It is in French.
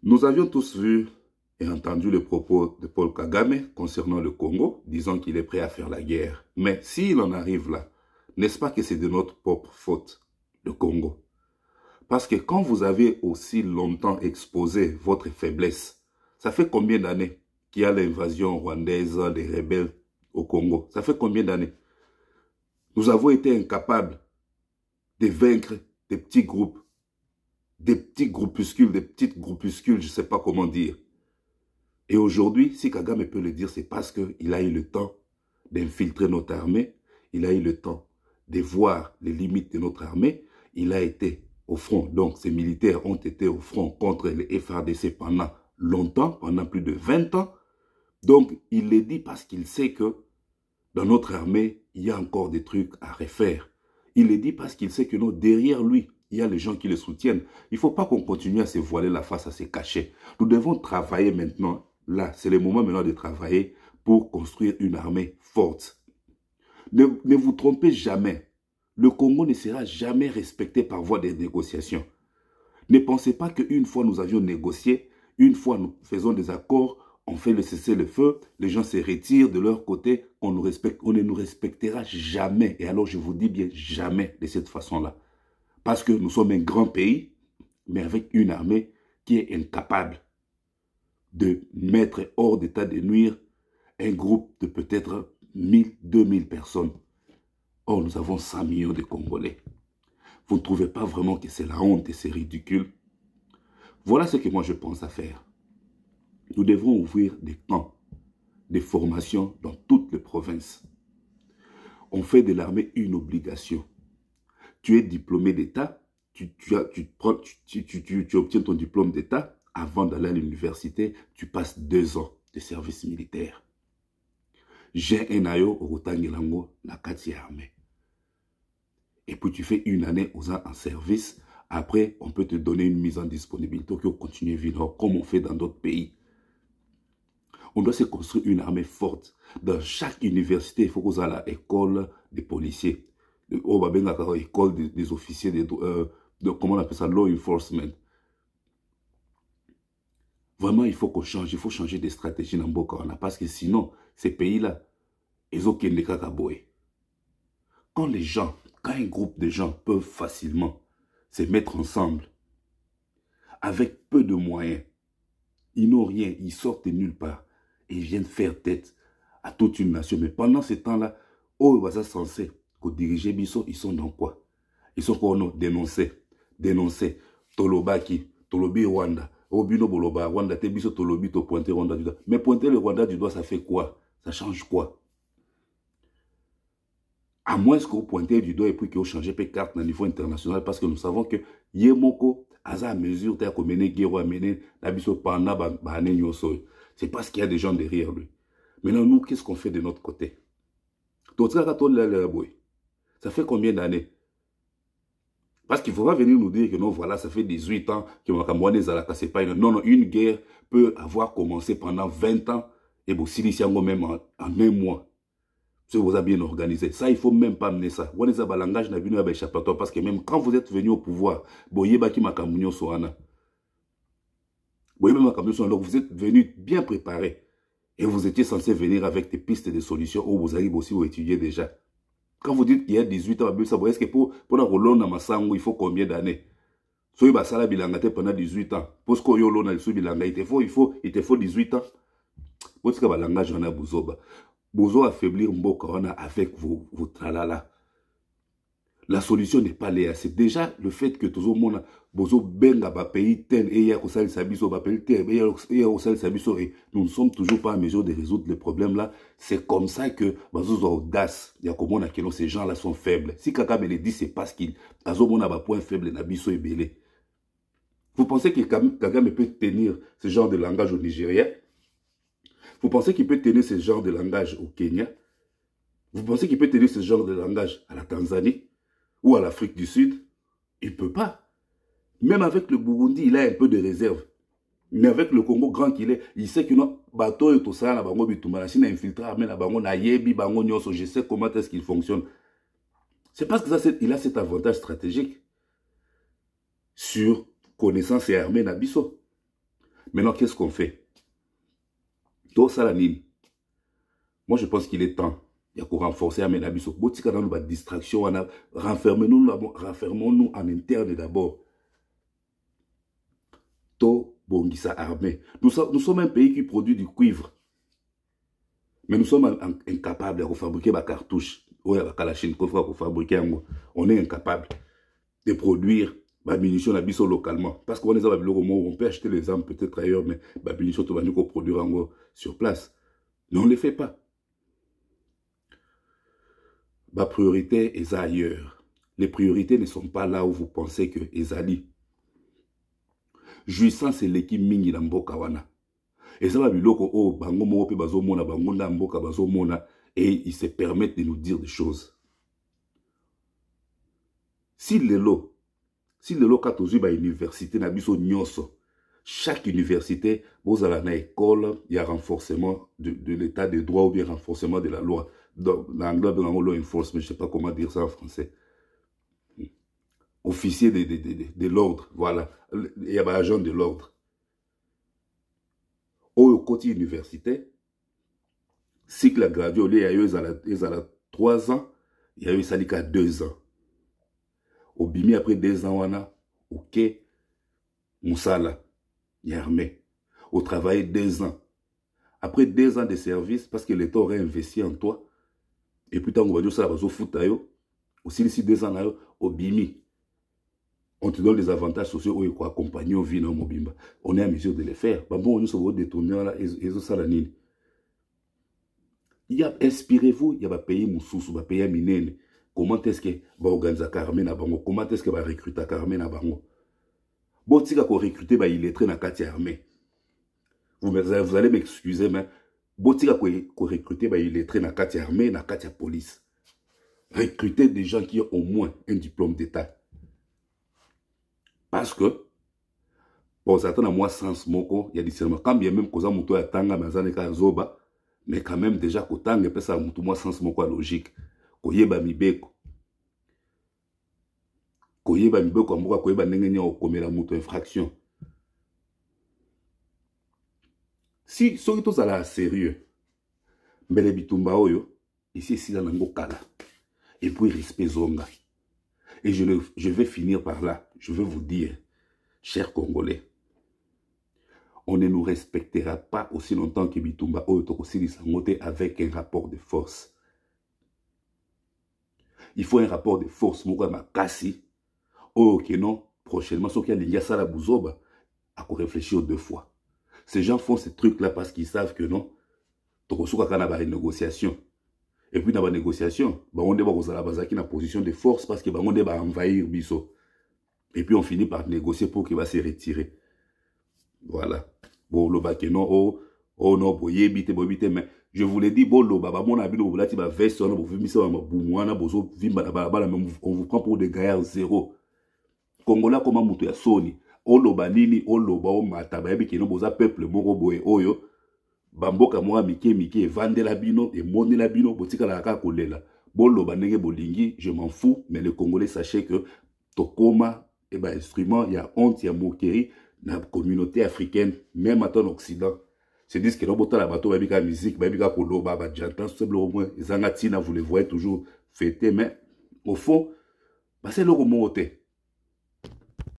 Nous avions tous vu et entendu le propos de Paul Kagame concernant le Congo, disant qu'il est prêt à faire la guerre. Mais s'il en arrive là, n'est-ce pas que c'est de notre propre faute, le Congo? Parce que quand vous avez aussi longtemps exposé votre faiblesse, ça fait combien d'années qu'il y a l'invasion rwandaise des rebelles au Congo? Ça fait combien d'années? Nous avons été incapables de vaincre des petits groupes, des petits groupuscules, des petites groupuscules, je ne sais pas comment dire. Et aujourd'hui, si Kagame peut le dire, c'est parce qu'il a eu le temps d'infiltrer notre armée, il a eu le temps de voir les limites de notre armée, il a été au front. Donc, ces militaires ont été au front contre les FARDC pendant longtemps, pendant plus de 20 ans. Donc, il le dit parce qu'il sait que dans notre armée, il y a encore des trucs à refaire. Il le dit parce qu'il sait que non, derrière lui, il y a les gens qui le soutiennent. Il ne faut pas qu'on continue à se voiler la face, à se cacher. Nous devons travailler maintenant. Là, c'est le moment maintenant de travailler pour construire une armée forte. Ne vous trompez jamais. Le Congo ne sera jamais respecté par voie de négociation. Ne pensez pas qu'une fois nous avions négocié, une fois nous faisons des accords, on fait le cessez-le-feu, les gens se retirent de leur côté, on ne nous respectera jamais. Et alors je vous dis bien jamais de cette façon-là. Parce que nous sommes un grand pays, mais avec une armée qui est incapable de mettre hors d'état de nuire un groupe de peut-être 1000, 2000 personnes. Or, nous avons 100 millions de Congolais. Vous ne trouvez pas vraiment que c'est la honte et c'est ridicule? Voilà ce que moi je pense à faire. Nous devons ouvrir des camps, des formations dans toutes les provinces. On fait de l'armée une obligation. Tu es diplômé d'État, tu obtiens ton diplôme d'État. Avant d'aller à l'université, tu passes 2 ans de service militaire. J'ai un ayo au Rotangelango, la kati armée. Et puis tu fais une année en service. Après, on peut te donner une mise en disponibilité pour continuer à vivre comme on fait dans d'autres pays. On doit se construire une armée forte. Dans chaque université, il faut qu'on ait l'école des policiers. L'école des officiers, comment on appelle ça, law enforcement. Vraiment, il faut qu'on change, il faut changer des stratégies dans Bokawana. Parce que sinon, ces pays-là, ils ont qu'un kakaboé. Quand un groupe de gens peuvent facilement se mettre ensemble, avec peu de moyens, ils n'ont rien, ils sortent de nulle part, et ils viennent faire tête à toute une nation. Mais pendant ce temps-là, eux, ils sont censés diriger Bisso, ils sont dans quoi? Ils sont quoi? Non, dénoncer, Tolobaki, Tolobi Rwanda, Obino Boloba, Rwanda, Tebiso Tolobi, to pointer Rwanda du doigt. Mais pointer le Rwanda du doigt, ça fait quoi? Ça change quoi? À moins que vous pointez du doigt et puis que vous changez de carte au niveau international, parce que nous savons que Yemoko, à mesure de mener guerre, amener Nabiso Panda, c'est parce qu'il y a des gens derrière lui. Maintenant, nous, qu'est-ce qu'on fait de notre côté? Ça fait combien d'années? Parce qu'il ne faut pas venir nous dire que non, voilà, ça fait 18 ans que c'est pas une... Non, non, une guerre peut avoir commencé pendant 20 ans et vous s'initiez même en un mois. Si vous avez bien organisé. Ça, il ne faut même pas amener ça. Parce que même quand vous êtes venu au pouvoir, vous êtes venu bien préparé. Et vous étiez censé venir avec des pistes de solutions où vous arrivez aussi à étudier déjà. Quand vous dites qu'il y a 18 ans, est-ce que pour la Rolona Massango, il faut combien d'années? Soyez basala bilangate pendant 18 ans. Parce que yolona il te faut 18 ans. Parce que le langage en a besoin affaiblir Mboka avec vos tralala. La solution n'est pas là. C'est déjà le fait que tout le monde bozo benga ba pays tel et ya kosal sabiso ba pays tel et ya kosal sabiso et nous ne sommes toujours pas en mesure de résoudre le problème là. C'est comme ça que bazo audace. Il y a comment que ces gens là sont faibles. Si Kagame le dit, c'est parce qu'il a un point faible na biso et belé. Vous pensez que Kagame peut tenir ce genre de langage au Nigeria? Vous pensez qu'il peut tenir ce genre de langage au Kenya? Vous pensez qu'il peut tenir ce genre de langage à la Tanzanie ou à l'Afrique du Sud? Il ne peut pas. Même avec le Burundi, il a un peu de réserve. Mais avec le Congo grand qu'il est, il sait que non, bateau et tout ça, la bango bitumba, la Chine a infiltré, mais la bango na yebi, bango nyoso, je sais comment est-ce qu'il fonctionne. C'est parce qu'il a cet avantage stratégique sur connaissance et armée Nabiso. Maintenant, qu'est-ce qu'on fait? Tout ça, la nini. Moi, je pense qu'il est temps. Il y a qu'on renforcer à Menabiso. Botika dans nos distractions, renfermons-nous en interne d'abord. To Bongisa armée. Nous sommes un pays qui produit du cuivre. Mais nous sommes incapables de fabriquer des cartouches. On est incapable de produire des munitions localement. Parce qu'on on peut acheter les armes peut-être ailleurs, mais les munitions, on va produire sur place. Mais on ne les fait pas. Ma priorité est ailleurs. Les priorités ne sont pas là où vous pensez que Ezali. Jouissance et l'équipe mingi na mboka wana. Et ça va biloko oh bango mo pe bazo mona bango na mboka bazo mona et ils se permettent de nous dire des choses. Si lelo katozu ba université na biso nyonso, chaque université vous allez na école, il y a renforcement de l'état de droit ou bien renforcement de la loi. Dans l'anglais de law enforcement, je ne sais pas comment dire ça en français. Officier de l'ordre, voilà. Il y a un agent de l'ordre. Au côté université, cycle à gradué, il y a eu 3 ans, il y a eu salika 2 ans. Au bimi après 2 ans, on a ok, Moussala, il y a armé. Au travail 2 ans. Après 2 ans de service, parce que l'État aurait investi en toi, et puis, on va dire ça, aussi ici 2 ans, au bimi. On te donne des avantages sociaux où il faut accompagner au vie dans Mobimba. On est à mesure de les faire. Bon, on se voit détourner là, et ça, la nini. Inspirez-vous, il y a un pays Moussous, un pays Minene. Comment est-ce que va organiser Carmen à Bango? Comment est-ce que va recruter Carmen à Bango? Bon, si vous recrutez, il est très dans la Katia armée. Vous allez m'excuser, mais bon, si vous recrutez, il est très dans la Katia armée, dans la Katia police. Recrutez des gens qui ont au moins un diplôme d'État. Parce que, pour certains, à moi, sens moko, il y a des serments. Quand bien même, quand on a tanga, mais quand même, déjà, quand on a ça, moi, sens moko logique. Koyeba mibeko. Koyeba mibeko, amboka koyeba nengenya okomela muto infraction. Si, ceux qui sont là sérieux, mais les bitumba oyo, ici, c'est dans le kala. Et puis, respect zonga. Et je vais finir par là. Je veux vous dire, chers Congolais, on ne nous respectera pas aussi longtemps que Bitumba avec un rapport de force. Il faut un rapport de force. Ok, non, prochainement, ceux qui ont l'India Sala Bouzoba, à réfléchir 2 fois. Ces gens font ces trucs-là parce qu'ils savent que non, il y a une négociation. Et puis dans la négociation, on va en position de force parce que on va envahir Bisso. Et puis on finit par négocier pour qu'il va se retirer. Voilà. Bon, le bakeno, oh non, boyebite, mais je vous l'ai dit, bon, le baba, mon habit, on vous prend pour des gaillards zéro. Congola, comment moutou ya soni? Oh, le banini, oh, le bao, mataba, yabiki, non, boza peuple, moro, boye, oyo. Bamboka moi mike vande la bino et monde la bino botika la ka kolela bolo banenge bolingi je m'en fous mais les Congolais sachez que tokoma et ben instrument il y a honte il y a moquerie dans la communauté africaine même à ton Occident c'est disent que non bota la bateau babika musique babika koloba ba jantan simplement moins zangatina vous les voyez toujours fêter mais au fond bah c'est le remonté